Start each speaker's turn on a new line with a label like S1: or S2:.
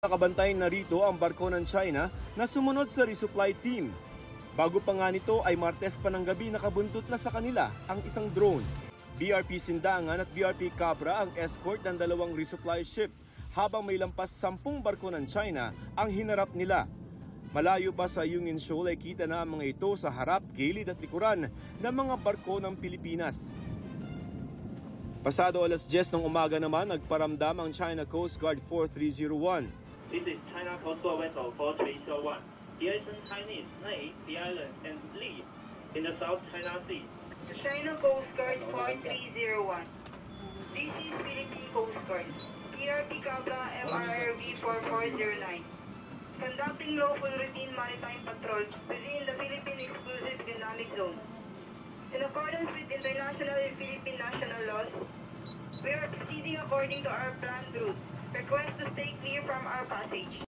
S1: Nakabantay na rito ang barko ng China na sumunod sa resupply team. Bago pa nga nito ay Martes pa ng gabi nakabuntot na sa kanila ang isang drone. BRP Sindangan at BRP Cabra ang escort ng dalawang resupply ship habang may lampas 10 barko ng China ang hinarap nila. Malayo pa sa Yungin Shoal ay kita na ang mga ito sa harap, gilid at likuran ng mga barko ng Pilipinas. Pasado alas 10 ng umaga naman nagparamdam ang China Coast Guard 4301.
S2: This is China Coast Guard vessel 4301. Here is Chinese Navy, the island, and Lee in the South China Sea.
S3: China Coast Guard 4301. This is Philippine Coast Guard. BRP Cabra MRRV 4409. Conducting lawful routine maritime patrol within the Philippine Exclusive Economic Zone. In accordance with international and Philippine national laws, we are proceeding according to our planned route. Request to stay clear from our passage.